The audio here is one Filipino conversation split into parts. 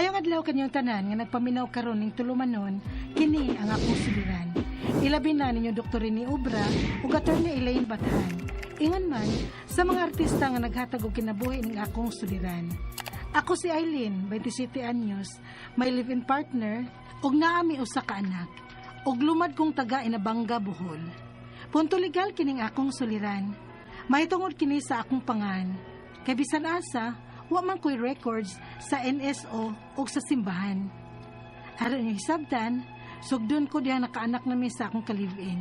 Mayong adlaw kanyang tanan nga nagpaminaw karon ning tulumanon, kini ang akong suliran. Ilabi na ninyo Dr. ni Ubra ug Attorney Elaine Bathan. Ingon man sa mga artista nga naghatag og kinabuhi ning akong suliran. Ako si Eileen, 27 anyos, may live-in partner ug naami usa ka anak. Ug lumad kong taga Inabanga, Bohol. Punto legal kining akong suliran. May tungod kini sa akong pangan. Kay bisan asa, wa man ko'y records sa NSO o sa simbahan. Aron yung hisabtan, sugdon ko diha nakaanak na sa akong ka-live-in.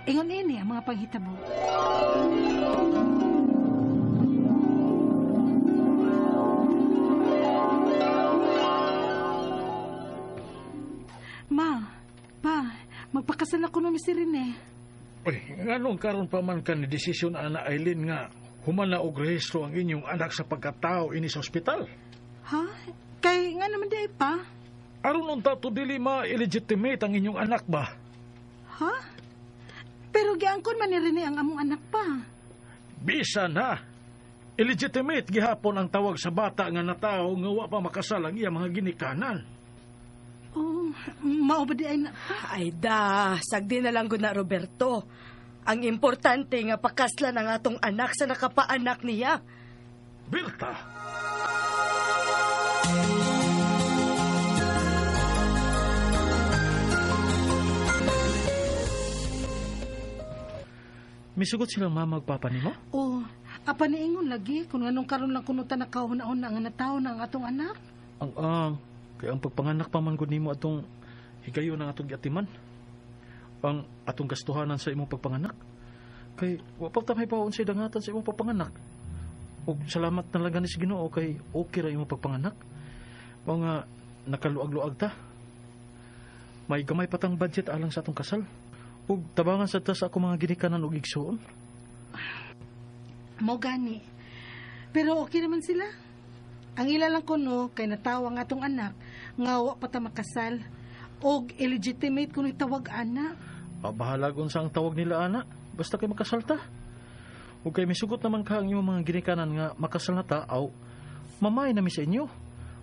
Ingon ini ang mga paghitabo. Ma, pa, magpakasal ako no ni si Rene. Uy, nganong karon pa man ka ni desisyon ana Eileen nga humana og rehistro ang inyong anak sa pagkatao ini sa ospital? Ha? Kay nga naman di pa? Aron unta to dili ma-illegitimate ang inyong anak ba? Ha? Pero giangkon man ni Rene ang among anak pa. Bisa na. Illegitimate gihapon ang tawag sa bata nga natawo nga wa pa makasal ang iya mga ginikanan. Oh, mao ba di ay na... Ay da, sagdi na lang gud na Roberto. Ang importante nga pakaslan ang atong anak sa nakapaanak niya. Berta! Misugot silang mama ug papa nimo? Oh, apa niingon lagi kung anong karon lang kuno ta nakahuna-una nga natawo na ang atong anak? Kaya ang pagpanganak pa man gud nimo atong higayon ng atong giatiman. Ang atong gastuhanan sa imong pagpanganak. Kay wa pa ta may paon sa dangatan sa imong pagpanganak. Ug salamat na lang sa Ginoo kay okay ra imong pagpanganak. Mga nakaluag-luag ta. May gamay patang budget alang sa atong kasal. Ug tabangan sa ta sa ako mga ginikanan ug igsuon. Mo gani. Pero okay naman sila. Ang ila lang kuno kay natawa ang atong anak nga wa pa ta makasal og illegitimate kuno tawag anak. Bahala kung sa ang tawag nila ana. Basta kay makasalta. Ug kay misugot naman ka ang imong mga ginikanan nga makasal na ta aw mamay na mi sa inyo.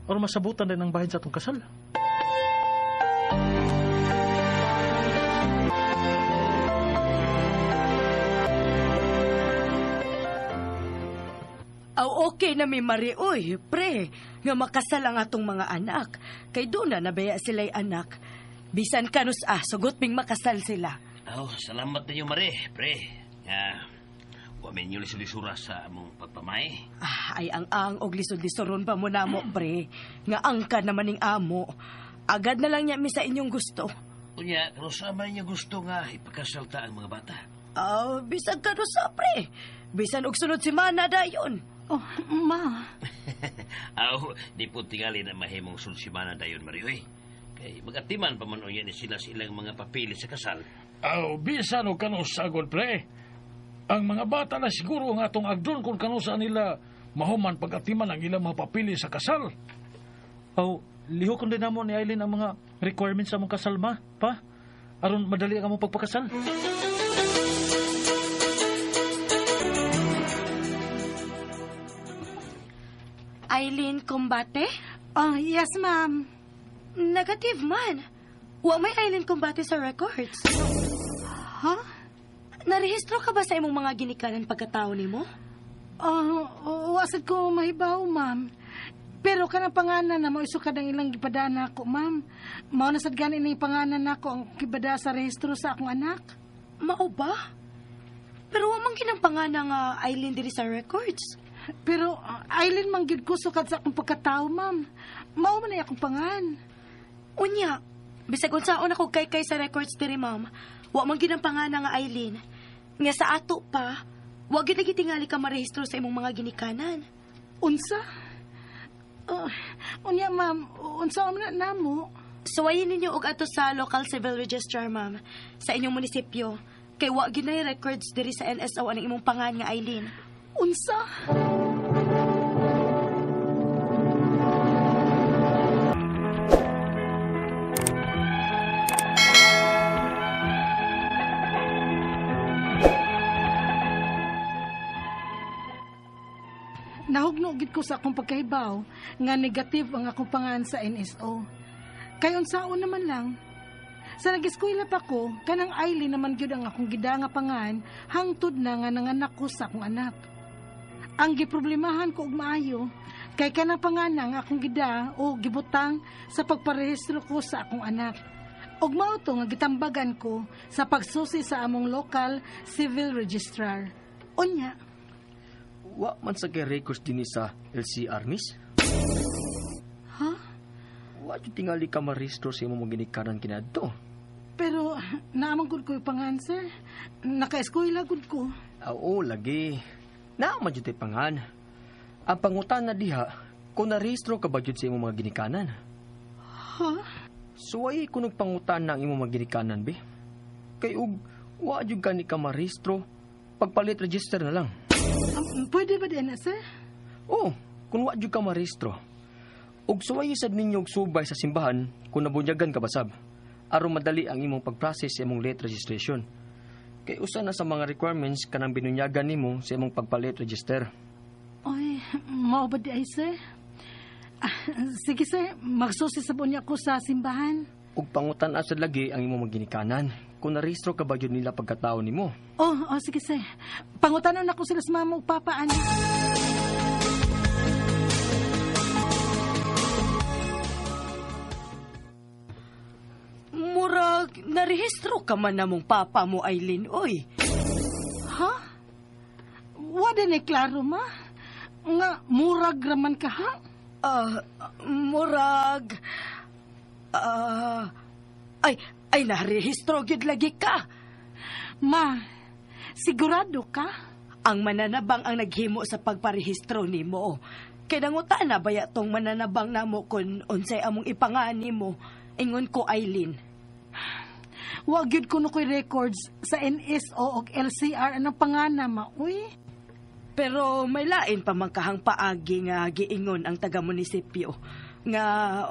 Or masabutan din ang bahin sa atong kasal. Aw okay na mi Mari, oy, pre, nga makasal ang atong mga anak. Kay doon na nabaya sila'y anak. Bisan kanus sugot ming makasal sila. Salamat ninyo, Mare, pre. Wamin nyo lisura sa among pagpamay. Ay ang og lisod-lisoron pa mo na mo, pre. Nga angka naman ning amo. Agad na lang niya mi sa inyong gusto. Unya, kung sa man niya gusto nga ipakasalta ang mga bata. Bisan kanus pre. Bisan og sunod si Mana dayon. Oh, ma. Di po tingali na mahimong sulsimana dayon, Marioy. Kay magatiman pa man ni sila silang mga papili sa kasal. Bisan o kanus sagol, pre. Ang mga bata na siguro nga atong agdon kung kanusa nila mahuman pag-atiman ang ilang mga papili sa kasal. Lihokon din namo ni Eileen ang mga requirements sa mong kasal, ma, pa? Aron madali ang among pagpakasal. Eileen Combate? Yes, ma'am. Negative man. Wa may Eileen Combate sa records. Ha? Narehistro ka ba sa imong mga ginikanan pagkatao nimo? Wasad ko mahibaw, ma'am. Pero kanang panganan na mo isukad ang ilang gipadana ko, ma'am. Mao na sad gani ni panganan nako ang kibada sa rehistro sa akong anak. Mao ba? Pero wa man ginang panganan nga Eileen diri sa records. Pero Eileen man gid ko sukad sa akong pagkatao, ma'am. Mao man ay akong pangan. Unya, bisag unsaon ako kay sa records diri, ma'am. Wa man ginang panganan nga Eileen. Nga sa ato pa, wa gid lagi tingali ka marehistro sa imong mga ginikanan. Unsa? Unya, ma'am, unsa man na namo? Suwayin ninyo og ato sa local civil registrar, ma'am, sa inyong munisipyo. Kay wa ginay records diri sa NSO ang imong pangan nga Eileen. Unsa? nahugno gid ko sa akong pagkahibaw nga negative ang akong pangan sa NSO. Kay unsaon naman lang, sa nag-eskwela pa ko, kanang Aileen naman gyud ang akong gida nga pangan hangtod na nga nanganak ko sa akong anak. Ang giproblemahan ko og maayo kay kanang panganang akong gida o gibutang sa pagparehistro ko sa akong anak. Og mao to nga gitambagan ko sa pagsusi sa among local civil registrar. Unya, Wa man sa kay records din sa LCR, miss? ha? Wa jud tingali ka marehistro sa imong ginikanan kinadto. Pero naamang gud ko yung pangan, sir. Naka-eskwela gud ko. Oo, lagi. Naama jud tay pangan. Ang pangutana diha, kung narehistro ka ba jud sa imong mga ginikanan? Ha? Suway kunog pangutana ang imong mga ginikanan, be. Kay ug wa jud gani ka marehistro, pagpalit register na lang. Pwede ba din, sir? Oo, kung wa jud ka marehistro. Ug suway sad ninyo og subay sa simbahan kung nabunyagan ka basab. Aron madali ang imong pag-process sa imong late registration. Kay usa na sa mga requirements kanang binunyagan nimo sa imong pagpalit register. Ay, mao ba di ay, sir? Sige, sir. Magsusi sa bunya ko sa simbahan. Ug pangutan-a sad lagi ang imong ginikanan. Kung narehistro ka ba jud nila pagkatao nimo? Oh, sige, sir. Pangutanon ako sila sa mama ug papa, ano? Murag, narehistro ka man namong papa mo, Aileen, oy. Ha? Wala ni klaro, ma? Nga, murag raman ka, ha? Murag... ay, narehistro gyud lagi ka. Ma, sigurado ka? Ang mananabang ang naghimo sa pagparehistro nimo. Kay nanguta na baya tong mananabang namo kun unsay among ipangan nimo. Ingon ko, Aileen. Wa gyud ko no koy records sa NSO ug LCR anang pangana, ma, uy. Pero may lain pa man kahang paagi nga giingon ang taga-munisipyo nga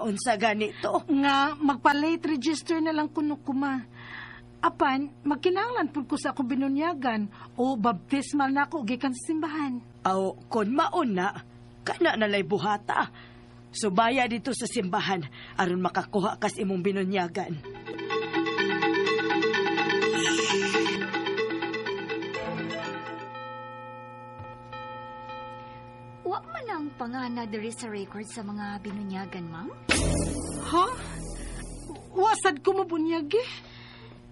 unsa ganito. Nga magpa-late register na lang kuno kuma. Apan, magkinahanglan pud ko sa akong binunyagan o baptismal na ako gikan sa simbahan. Aw, kon mauna, kana nalay buhata. Subaya dito sa simbahan aron makakuha kas imong binunyagan. Wa man ang pangana diri sa record sa mga binunyagan, ma'am? Ha? Wasad ko mabunyagi?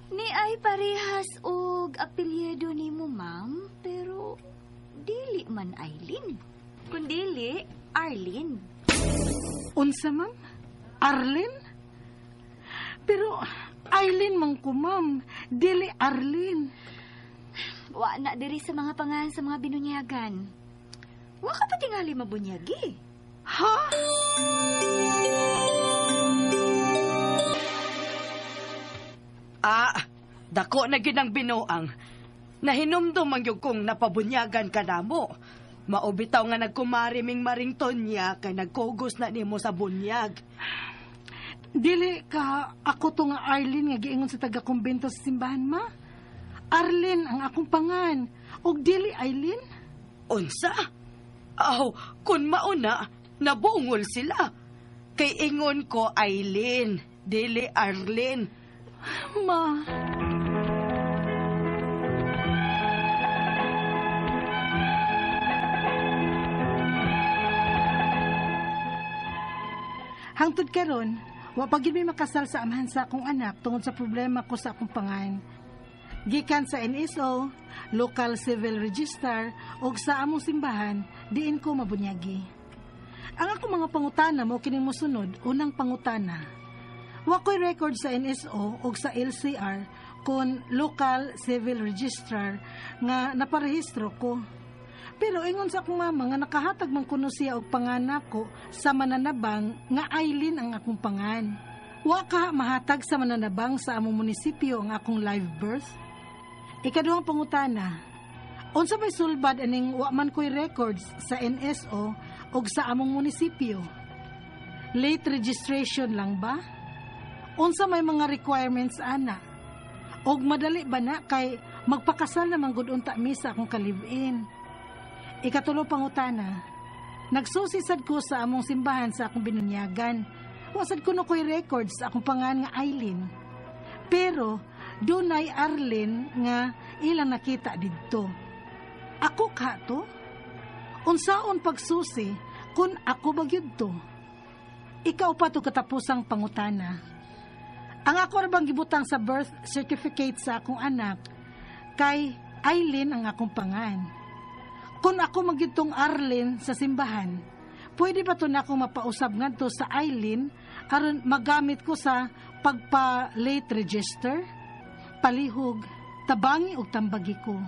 Ni ay parehas og apelyido nimo, ma'am, pero dili man Aileen. Kun dili, Arlene. Unsa, ma'am? Arlene? Pero, Aileen man ko, ma'am. Dili Arlene. Wa na diri sa mga pangalan sa mga binunyagan. Wa ka pa tingali mabunyagi. Ha? Dako na gyud ang binuang. Nahinumdum man gyud kong napabunyagan ka namo. Maubitaw nga nagkumariming marington niya kay nagkugos na nimo sa bunyag. Dili ka ako to nga Arlene nga giingon sa taga-kumbento sa simbahan, ma? Arlene ang akong pangan. Og dili Aileen? Unsa? Aw, kun mauna, nabungol sila. Kay ingon ko Aileen, dili Arlene. Ma... Hangtod karon, wa pa gyud mi makasal sa amahan sa akong anak tungod sa problema ko sa akong pangan. Gikan sa NSO, local civil register ug sa among simbahan, diin ko mabunyagi. Ang akong mga pangutana mo kining mosunod, unang pangutana. Wa ko'y record sa NSO ug sa LCR kon local civil registrar nga naparehistro ko. Pero ingon sa akong mama nga nakahatag man kuno siya og panganak ko sa mananabang nga Aileen ang akong pangan. Wa ka mahatag sa mananabang sa among munisipyo ang akong live birth. Ikaduhang pangutana. Unsa may sulbad aning wa man ko'y records sa NSO ug sa among munisipyo? Late registration lang ba? Unsa may mga requirements ana? Og madali ba na kay magpakasal naman gud unta mi sa akong ka-live-in? Ikatulo pangutana, Nagsusisad ko sa among simbahan sa akong binunyagan. Wasad ko no ko'y records sa akong pangan nga Aileen. Pero, dunay Arlene nga ilang nakita didto. Ako ka to? Unsaon pagsusi kung ako bagyod to? Ikaw pa to katapusang pangutana. Ang ako rabang gibutang sa birth certificate sa akong anak, kay Aileen ang akong pangan. Kung ako magyud tong Arlene sa simbahan, pwede ba to na akong mapausab ngadto sa Aileen aron magamit ko sa pagpa-late register, palihog, tabangi ug tambagi ko.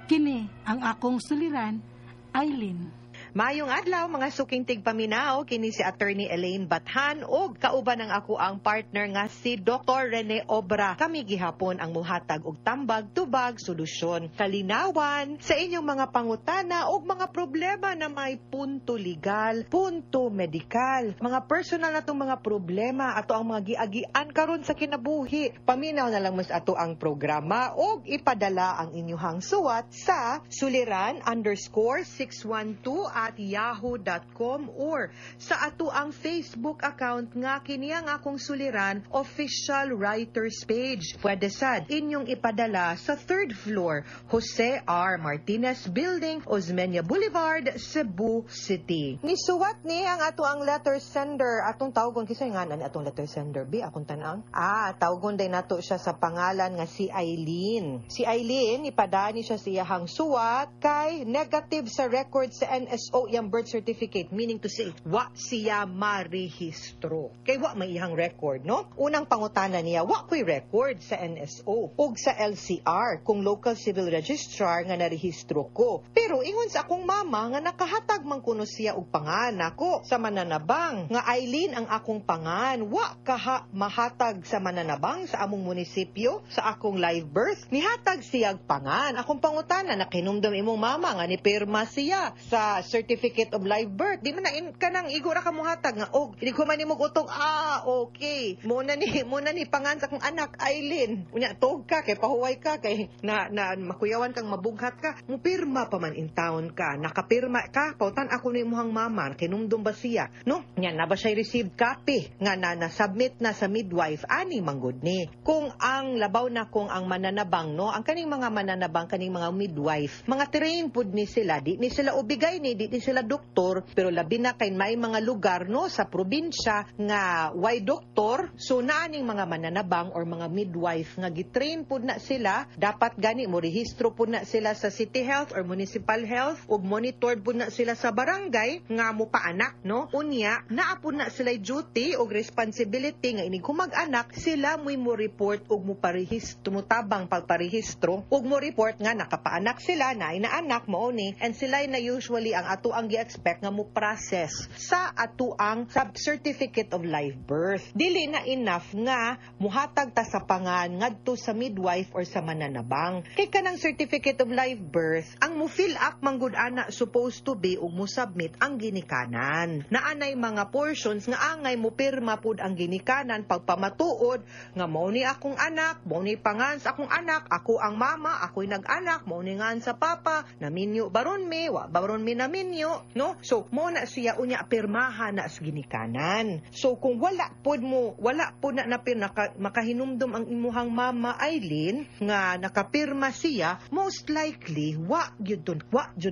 Kini ang akong suliran, Aileen. Mayong adlaw mga suking tigpaminaw, kini si Attorney Elaine Bathan ug kauban ang ako ang partner nga si Dr. Rene Obra. Kami gihapon ang muhatag og tambag, tubag, solusyon, kalinawan sa inyong mga pangutana ug mga problema na may punto legal, punto medikal, mga personal na itong mga problema ato ang mga giagian karon sa kinabuhi. Paminaw na lang mas ato ang programa ug ipadala ang inyong suwat sa suliran_612@yahoo.com or sa ato ang Facebook account nga kini ang akong suliran official writers page. Pwede sad inyong ipadala sa 3rd floor Jose R. Martinez Building, Osmeña Boulevard, Cebu City. Nisuwat ni ang ato ang letter sender. Atong tawgon kisay nga na atong letter sender bi akong tanang. Tawgon day nato siya sa pangalan nga si Aileen. Si Aileen ipadani siya sa iyahang suwat kay negative sa record sa NSO yung birth certificate, meaning to say, wa siya marehistro. Kay wa may ihang record, no? Unang pangutana niya, wa ko'y record sa NSO ug sa LCR kung local civil registrar nga narehistro ko. Pero ingon sa akong mama nga nakahatag man kuno siya og pangan ako sa mananabang nga Aileen ang akong pangan, wa kaha mahatag sa mananabang sa among munisipyo sa akong live birth. Nihatag siya pangan. Akong pangutana na kinumdum imong mama nga ni pirma siya sa certificate of live birth. Di man na kanang igura ka muhatag nga hindi ko man nimog utong okay. Muna ni pangan sa akong anak Aileen. Unya tog ka kay pahuway ka kay na makuyawan kang mabughat ka. Mupirma pa man in town ka. Nakapirma ka. Pautan ako ni imong mama kinumdum ba siya, no? Nya na ba siya received copy nga na-submit na sa midwife ani manggod ni. Kung ang labaw na kung ang mananabang, no, ang kaning mga mananabang kaning mga midwife, mga train pud ni sila, di ni sila ubigay ni di sila doktor, pero labi na kay may mga lugar, no, sa probinsya nga why doktor, so naaning mga mananabang or mga midwife nga gitrain pud na sila, dapat gani mo rehistro pud na sila sa city health or municipal health ug monitored pud na sila sa barangay nga mo paanak, no. Unya naa pud na sila duty ug responsibility nga inig humag-anak sila mo report ug mo parehistro, tabang pagparehistro ug mo report nga nakapaanak sila na inaanak mo ni, and sila na usually ang ato ang gi-expect nga mo process sa ato ang certificate of live birth. Dili na enough nga muhatag ta sa pangan ngadto sa midwife or sa mananabang. Kay kanang certificate of live birth, ang mo fill up manggod ana supposed to be ug mo submit ang ginikanan. Naanay mga portions nga angay mo pirma pud ang ginikanan pagpamatuod nga mao ni akong anak, mao ni pangan sa akong anak, ako ang mama, ako'y nag-anak, mao ni ngan sa papa, naminyo baron mi, wa baron mi naminyo, no? So mo na siya unya pirmahan na sa ginikanan. So kung wala pod na makahinumdum ang imuhang mama Aileen nga nakapirma siya, most likely wa gyud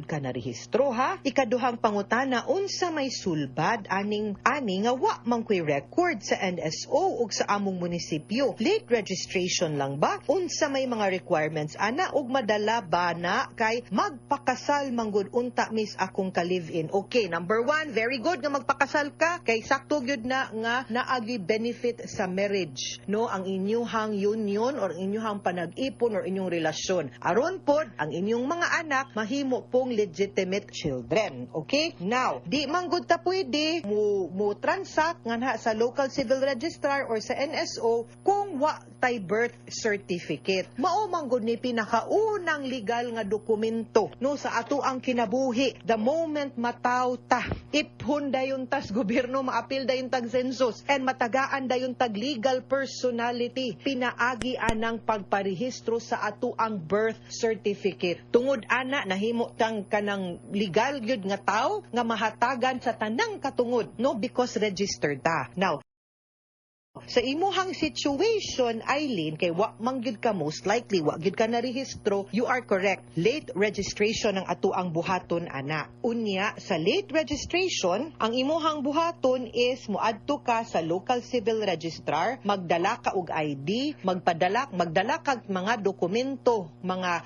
ka na rehistro, ha. Ikaduhang pangutana, unsa may sulbad ani nga wa man ko'y record sa NSO ug sa among munisipyo. Late registration lang ba? Unsa may mga requirements ana ug madala ba na kay magpakasal manggod unta mis akong ka-live-in. Okay, number 1, very good nga magpakasal ka kay sakto gyud na nga naagi benefit sa marriage, no, ang inyuhang union or inyuhang panag-ipon or inyong relasyon. Aron pod ang inyong mga anak mahimo pong legitimate children. Okay? Now, di man gud ta pwede mo transact nga sa local civil registrar or sa NSO kung wa tay birth certificate. Mao man gud ni pinakaunang legal nga dokumento, no, sa ato ang kinabuhi. The moment mataw ta, iphon dayon tas gobyerno maapil dayon tag census and matagaan dayon tag legal personality, pinaagi anang pagparehistro sa ato ang birth certificate. Tungod ana nahimo tang kanang legal gyud nga tawo nga mahatagan sa tanang katungod, no, because registered ta. Now, sa imuhang situation, Eileen, kay wa manggid ka most likely, wa gyud ka narehistro, you are correct. Late registration ang ato ang buhaton, ana. Unya, sa late registration, ang imuhang buhaton is muadto ka sa local civil registrar, magdala ka og ID, magdala kag mga dokumento, mga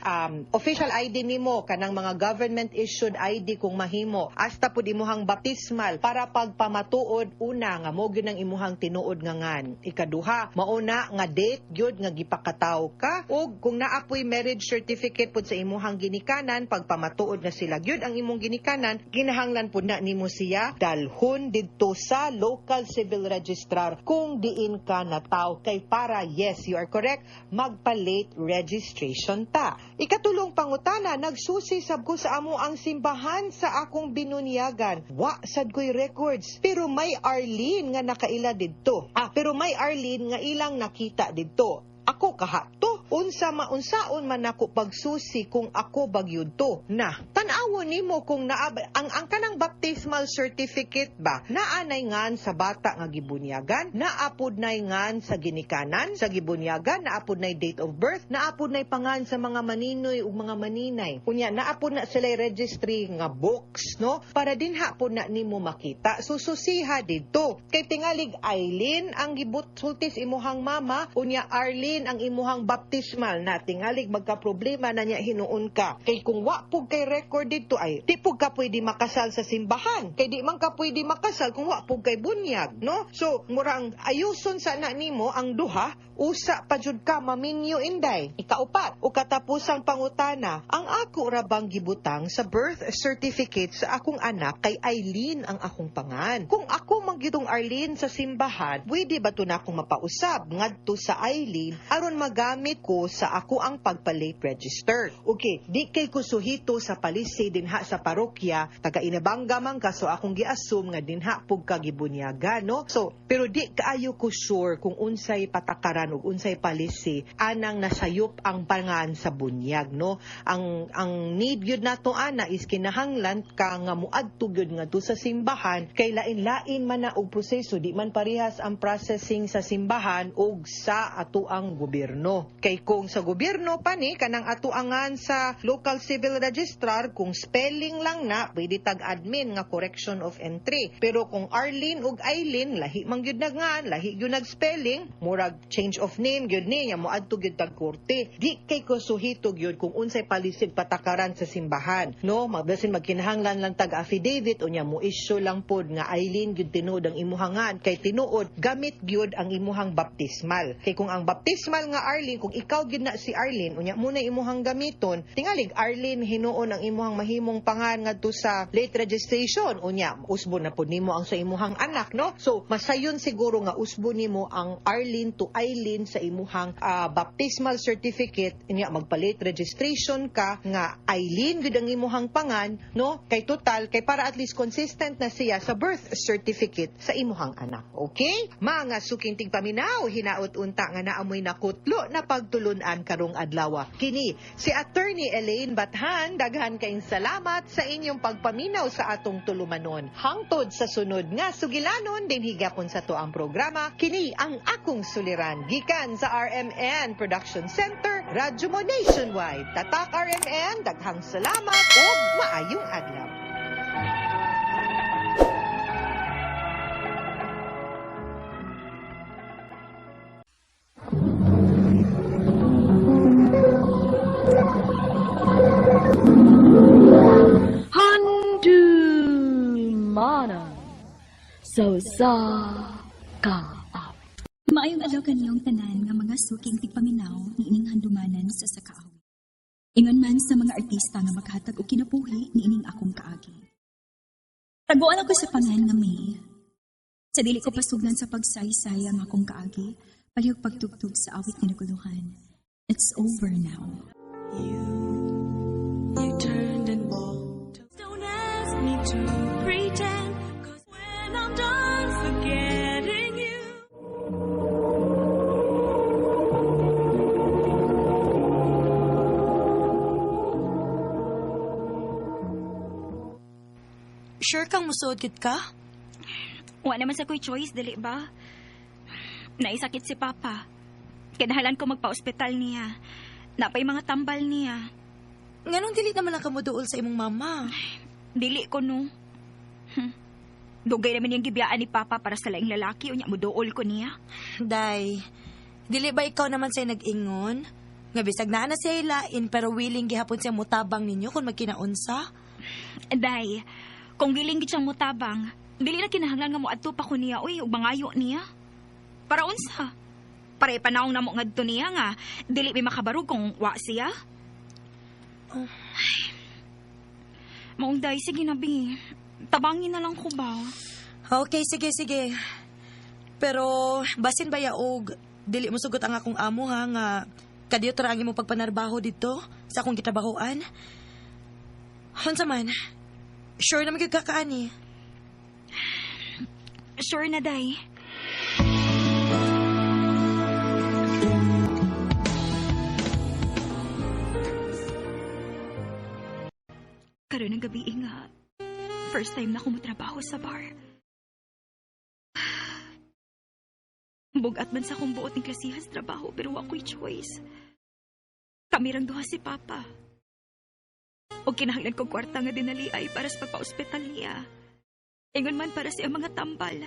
official ID nimo, kanang mga government issued ID kung mahimo. Hasta pud imuhang baptismal para pagpamatuod una nga mo gyud ang imuhang tinuod nga ikaduha, mauna nga date gyud nga gipakataw ka, ug kung naapoy marriage certificate pud sa imuhang ginikanan, pagpamatuod na sila gyud ang imong ginikanan, ginahanglan pud na nimo siya dalhon didto sa local civil registrar kung diin ka nataw, kay para, yes, you are correct, magpa-late registration ta. Ikatulong pangutana, nagsusi sab ko sa amo ang simbahan sa akong binunyagan. Wa sad ko'y records, pero may Arlene nga nakaila didto. Pero may Arlene nga ilang nakita didto. Ako kaha to, unsaon man ako pagsusi kung ako bagyud to. Na, tan-awon nimo kung ang kanang baptismal certificate ba, naanay ngan sa bata nga gibunyagan, naapod nay ngan sa ginikanan, sa gibunyagan, naapod nay date of birth, naapod nay pangan sa mga maninoy ug mga maninay. Kunya, naapod na sila registry nga books, no? Para din hapon na nimo makita. Sususiha dito. Kay tingalig Eileen ang gibutsultis imuhang mama, unya Arlene ang imuhang baptismal na tingalig magka-problema na niya hinuon ka. Kay kung wa pug kay record dito ay di pug ka pwede makasal sa simbahan. Kay di man ka pwede makasal kung wa pug kay bunyag, no? So murang ayuson sa na nimo ang duha, usa pa jud ka maminyo inday. Ikaupat, o katapusang pangutana, ang ako ra bang gibutang sa birth certificate sa akong anak kay Eileen ang akong pangan. Kung ako manggitong Arlene sa simbahan, pwede ba to na akong mapausab ngadto sa Eileen aron magamit ko sa ako ang pagpa-late register? Okay, di kay ko suhito sa palisi dinha sa parokya, taga Inabanga man ka, so akong gi-assume nga dinha pug ka gibunyaga, no? So, pero di kaayo ko sure kung unsay patakaran ug unsay palisi anang nasayop ang pangan sa bunyag, no? Ang need gyud nato ana is kinahanglan ka nga muadto gyud ngadto sa simbahan, kay lain-lain man na og proseso, di man parehas ang processing sa simbahan ug sa ato ang gobyerno. Kay kung sa gobyerno pa ni kanang atuangan sa local civil registrar, kung spelling lang na pwede tag admin nga correction of entry. Pero kung Arlene ug Eileen lahi man gyud nagngan, lahi gyud nag spelling, murag change of name gyud niya mo adto gyud tag korte. Di kay ko suhito gyud kung unsay palisig patakaran sa simbahan, no? Magbasin magkinahanglan lang tag affidavit unya mo issue lang pod nga Eileen gyud tinuod ang imuhangan, kay tinuod gamit gyud ang imuhang baptismal. Kay kung ang baptismal nga Arlene, kung ikaw gyud na si Arlene, unya muna imuhang gamiton, tingalig Arlene hinuon ang imuhang mahimong pangan ngadto sa late registration, unya usbo na pud nimo ang sa imuhang anak, no? So masayon siguro nga usbo nimo ang Arlene to Eileen sa imuhang baptismal certificate, unya magpa-late registration ka nga Eileen gyud ang imuhang pangan, no? Kay total, kay para at least consistent na siya sa birth certificate sa imuhang anak. Okay? Mga sukinting paminaw, hinaot unta nga naamoy nakutlo na pagtulunan karong adlaw. Kini si Attorney Elaine Bathan, daghan kayong salamat sa inyong pagpaminaw sa atong tulumanon. Hangtod sa sunod nga sugilanon din higapon sa to ang programa, kini ang akong suliran gikan sa RMN Production Center, Radyo Mo Nationwide. Tatak RMN, daghang salamat ug maayong adlaw. Mana so sa ka. Maayong adlaw kaniyong tanan nga mga suking tigpaminaw ni ining handumanan sa sakaaw. Ingon man sa mga artista nga makahatag og kinabuhi ni ining akong kaagi. Taguan ako sa pangan nga May. Sa dili ko pasuglan sa pagsaysay ang akong kaagi, palihog pagtugtog sa awit ni naguluhan. It's over now. You turned and walked. Don't ask Sure kang musuod gid ka? Wa naman sa ko'y choice, dili ba? Naisakit si Papa. Kinahalan ko magpa-ospital niya. Napay mga tambal niya. Nganong dili naman lang ka moduol sa imong mama? Dili ko no. Dugay naman yung gibiyaan ni Papa para sa laing lalaki o niya muduol ko niya. Day, dili ba ikaw naman siya nag-ingon? Nga bisag naa na siya ilain pero willing gihapon siya mutabang ninyo kung magkinaunsa? Day, kung giling gid siyang mutabang, dili na kinahanglan nga moadto pa ko niya ug bangayo niya. Para unsa? Para ipanawong namo ngadto niya nga dili may makabarog kung wa siya. Maong day, sige na bi. Tabangin na lang ko ba? Okay, sige. Pero basin ba yaog dili mo sugot ang akong amo ha nga kadiyo tra ang imong pagpanarbaho dito sa akong gitrabahoan? Unsa man? Sure na magkakaani. Sure na, day. Karon ng gabi nga, first time na ako trabaho sa bar. Bugat man sa akong buot ng klasihan sa trabaho pero wako'y choice. Kami rang duha si Papa. O kinahanglan ko kwarta nga dinali ay para sa pagpa-ospital niya. Ingon man para sa mga tambal.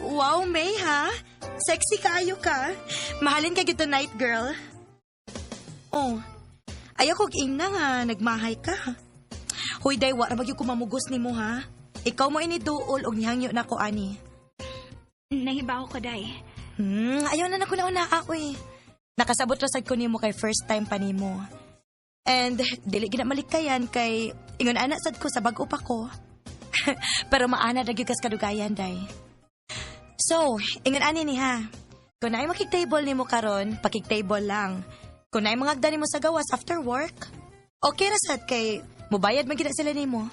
Wow, May ha? Sexy kaayo ka. Mahalin ka gito night girl. Oh, ayaw kog ingna nga nagmahay ka. Hoy day, wa ra bagyo ko mamugos nimo ha. Ikaw mo ini duol og nihangyo na ko ani. Nahibaw ko, day. Ayaw na nakunauna ako eh. Nakasabot rasad ko nimo kay first time pa nimo. And dili gina malikayan kay ingon ana sad ko sa bag-o pa ko. Pero maana ra gyud kas kadugayan day. So, ingon ani ni ha. Kung naay makik-table nimo karon, pakik-table lang. Kung naay mga agda nimo sa gawas after work, okay ra sad kay mubayad man gid sila nimo.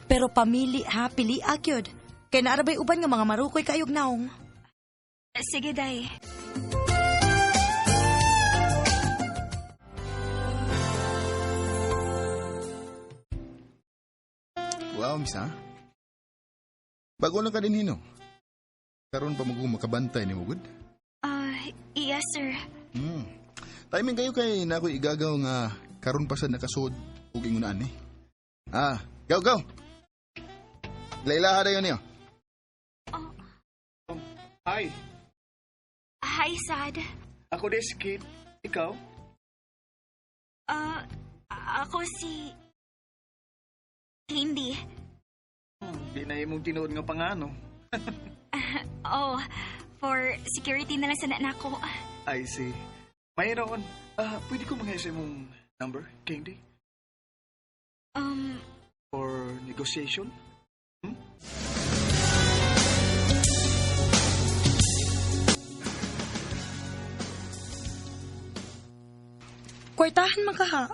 Pero pamili ha, pili agyod. Kay naarabay uban nga mga marukoy kaayog naong. Sige, day. Wow, misa. Bago lang ka din hino. Karon pa makabantay ni Mugod? Yes, sir. Timing kayo kay na ako igagaw nga karon pa sa nakasod ug ingunaan eh. Go. Layla dayon niyo. Hi, Hi, Sad. ako des Kate. Ikaw? Ako si... Hindi. Di na imong tinuod nga pangano. For security na lang sa nako. I see. Mayroon. Pwede ko mga mong number, Candy? For negotiation? Kwartahan man ka ha.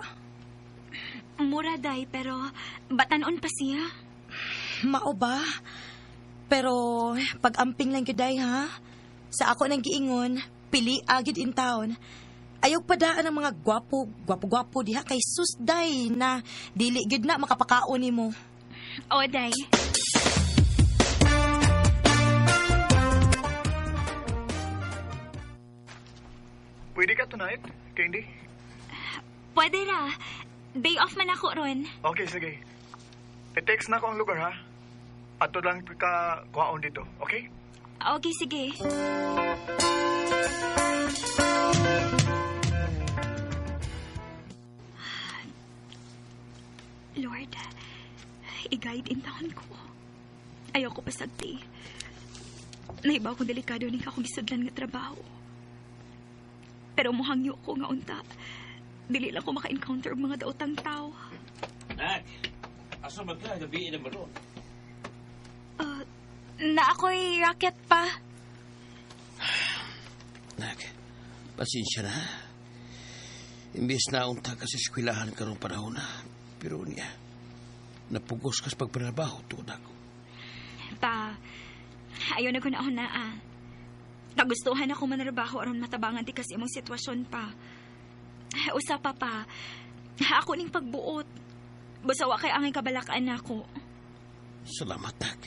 Mura, day, pero batanon pa siya. Mao ba? Pero pag-amping lang gyud ha. Sa ako nang giingon, pili agid in town. Ayog padaan ang mga gwapo diha kay susday na dili gyud na makapakaon nimo. O, day. Pwede ka tonight, Candy? Pwede ra. Day off man ako ron. Okay, sige. I-text na ako ang lugar, ha? Ato lang ka kuhaon dito, okay? Okay, sige. Lord, i-guide in taon ko. Ayoko pa sagdi. Nahibaw kong delikado ni akong isudlan nga trabaho. Pero muhangyo ko nga unta. Dili lang ko maka-encounter og mga daotang tao. Nak, asa ba ka? Gabi na maroon. Na ako'y racket pa. Nak, pasensya na. Imbis na unta ka sa eskwelahan karong panahon na. Pero niya, napugos ka sa pagpanabaho tungkol ako. Pa, ayaw na ko na naa. Nagustuhan ako manarbaho aron matabangan ti kasi imong sitwasyon pa. Usa pa, ako ning pagbuot. Busawa kay angay kabalakaan nako. Salamat, Nak.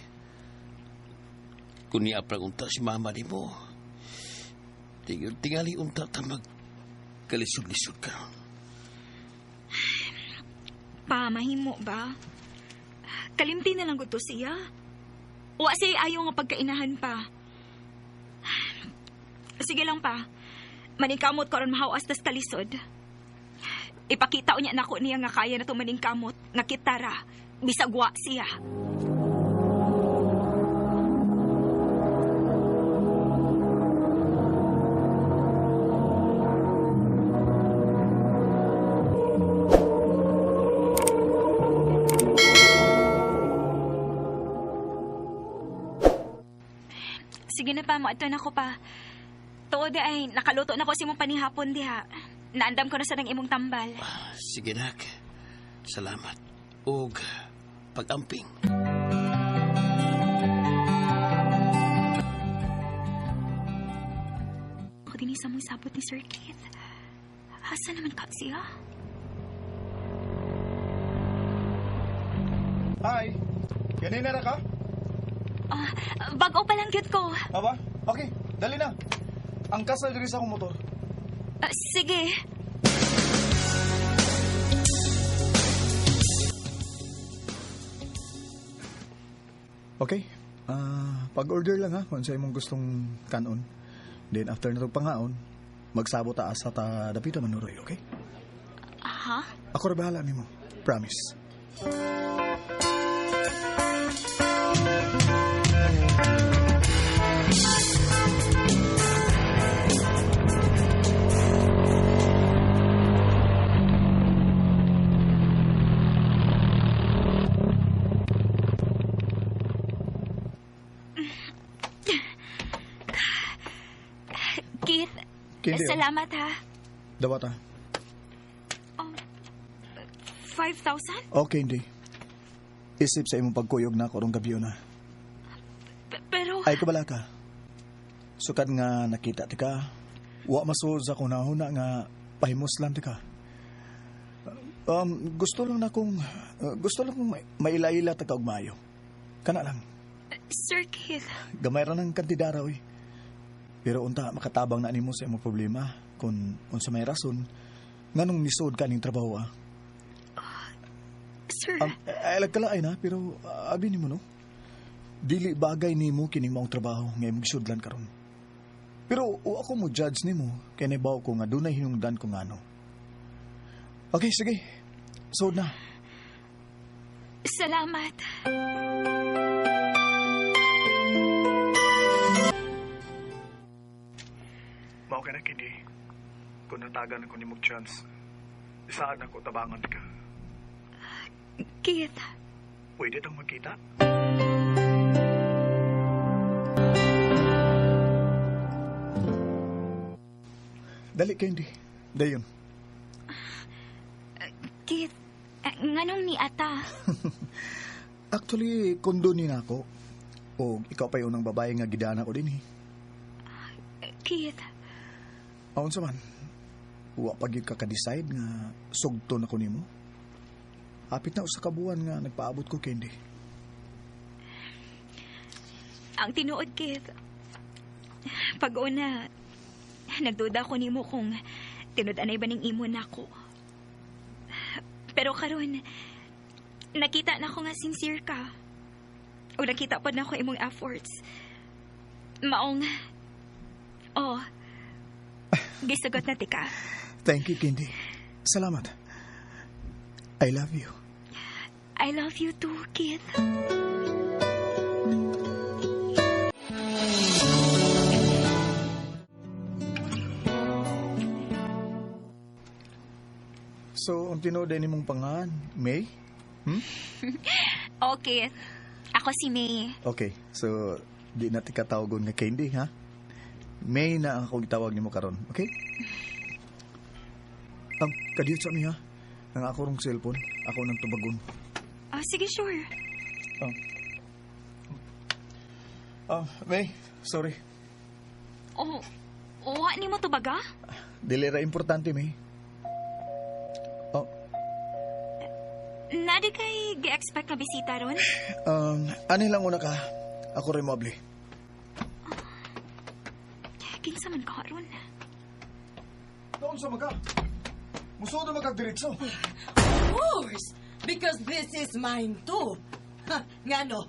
Kung niaprang unta si mama ni mo, tingali unta ta magkalisod-lisod ka. Pa, mahimo ba? Kalimti na lang gusto siya. Wa siya ayaw nga pagkainahan pa. Sige lang pa. Maningkamot ko ron mahawas tas kalisod. Ipakita niya nako niya nga kaya na to maningkamot. Nga kitara. Bisagwa siya. Sige na pa, moadto na ko pa. Tuod ay nakaluto na ko si mong panihapon diha. Naandam ko na sa nang imong tambal. Sige, Nak. Salamat. Og pag-amping. Ako din sa mong sabot ni Sir Keith. Asa naman ka siya? Hi! Ganina na ka? Bago pa lang yun ko. Aba? Okay, dali na. Ang kasal diri sa akong motor. Sige. Okay. Pag-order lang ha, kung sa imong gustong kanon. Then after na itong pangaon, magsabot ta asa ta dapita manuroy, okay? Ha? Ako rin bahala nimo. Promise. Keith, Kindi, salamat ha. Dawata. 5,000? Okay, hindi. Isip sa imong pagkuyog na ako rong gabi na. Pero... Ay, kabala ka. Sukad nga nakita ti ka. Wa masud sa kunahuna nga pahimos lang ti ka. Gusto lang kong mailaila ta ka og maayo. Kana lang. Sir Keith. Gamay ra ng kantidara oy. Pero unta makatabang na nimo sa imong problema kung unsa may rason nganong nisod ka ning trabaho ah. Sir. Ay lagkalaay na pero abi nimo no. Dili bagay nimo kining maong trabaho nga imong gisudlan karon. Pero ako mo judge nimo kay nabaw ko nga dunay hinungdan ko ngano. Okay, sige. Sod na. Salamat. Mao ka na kini. Kung natagan ako ni mong chance, isaan ako tabangan ka. Keith. Pwede tang magkita? Dali, Candy. Dayon. Keith, nganong ni ata? Actually, kondo ni na ako. O ikaw pa yung unang babae nga gidana ko din eh. Keith. Aon sa man, wa pag yung kakadecide nga sugto na ko nimo. Hapit na usa ka buwan nga nagpaabot ko, Candy. Ang tinuod, Keith. Pag-una, nagduda ko nimo kung tinud-anay ba ning imo nako. Pero karon, nakita na ko nga sincere ka. O nakita pa na ko imong efforts. Maong, gisagot na tika. Thank you, Candy. Salamat. I love you. I love you too, Keith. So, ang tinood din mong pangalan, May? Okay. Ako si May. Okay, so di na tika tawagon nga Candy, ha? May na ang akong itawag nimo karon, okay? Kadiyot sa mi, ha? Ang ako rong cellphone, ako nang tubagon. Sige, sure. May, sorry. Oh, wa ni mo to baga? Dili ra importante, May. Nadi kay gi-expect ka bisita ron? Ani lang una ka. Ako rin mo abli. Kinsa man ka ron? Doon sa maka. Musuod na magkagdiritso. Of course, because this is mine too. Ha, ngano,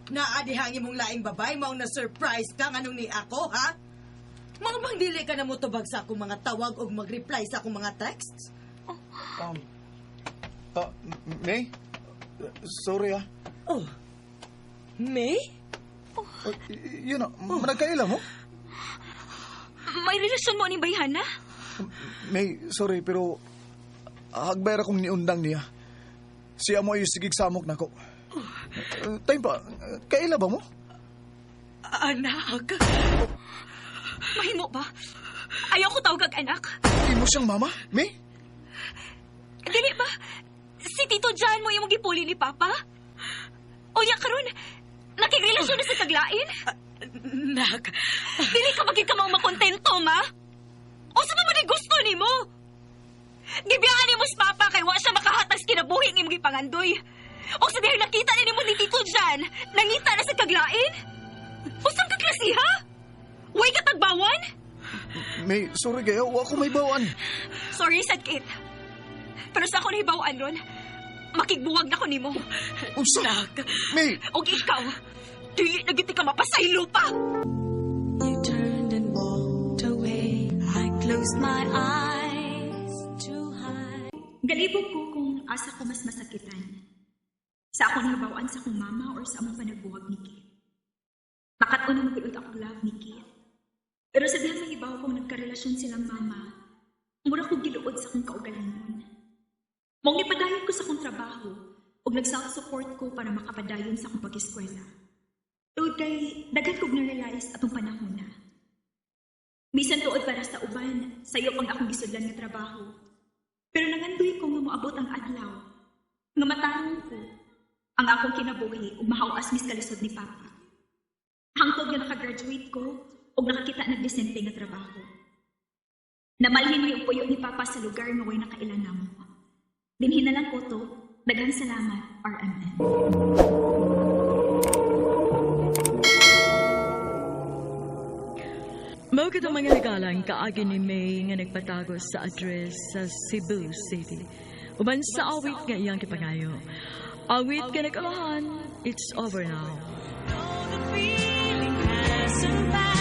naadihang imong laing babay, mao na surprise ka nganong ni ako, ha? Mga bang dili ka na mo tubag sa akong mga tawag o mag-reply sa akong mga texts? May? Sorry, ah. Oh, May? Yun na, managkaila mo? May relasyon mo ni Bayhana? May, sorry, pero hagbera kong niundang niya. Siya mo ay sigig samok na ko. Time pa, kaila ba mo? Anak? Mahimo ba? Ayaw ko tawag anak. Hindi mo siyang mama, May? Dili ba? Si Tito John mo yung gipuli ni Papa? O ya karon, nakigrelasyon na sa taglain? Nak. Dili ka maging kamang makontento, ma? O sa pa gusto ni mo? Gibiyahan ni mo si Papa kay wa siya makahatag kinabuhi ng imong pangandoy. O sa dihang nakita ni mo ni Tito John, nangita na sa kaglain? O saan ka klase, ha? Way ka tagbawan? May, sorry kayo, ako may bawan. Sorry, sad kid. Pero sa ako nahibawaan ron, makigbuwag na ko ni mo. Nak. May! O ikaw, dili na giti ka mapasaylo pa! You turned and walked away. I closed my eyes to hide. Galibog ko kung asa ko mas masakitan. Sa akong nabawaan sa akong mama or sa among panagbuwag ni Kit. Makatun na magulod akong love ni Kit. Pero sa dihang mahibaw kong nagkarelasyon silang mama, mura ko giluod sa akong kaugalingon. Mong ipadayon ko sa akong trabaho o nag-self-support ko para makapadayon sa akong pag-eskwela. Tuod kay dagan kong na-realize atong panahon na. Bisan tuod para sa uban, sayo pang akong gisudlan nga trabaho. Pero nangandoy ko nga moabot ang adlaw. Nga matarong ko ang akong kinabuhi ug mahawas mis kalisod ni Papa. Hangtod nga nakagraduate ko ug nakakita na disente nga trabaho. Namalhin yung puyo ni Papa sa lugar nga way nakailan namo. Dinhin na lang ko to. Daghang salamat, RMN. Mao kita mga nagalang kaagi ni May nga nagpatagos sa address sa Cebu City. Uban sa awit nga iyang kipangayo. Awit ka nagalahan, it's over now. The feeling hasn't passed.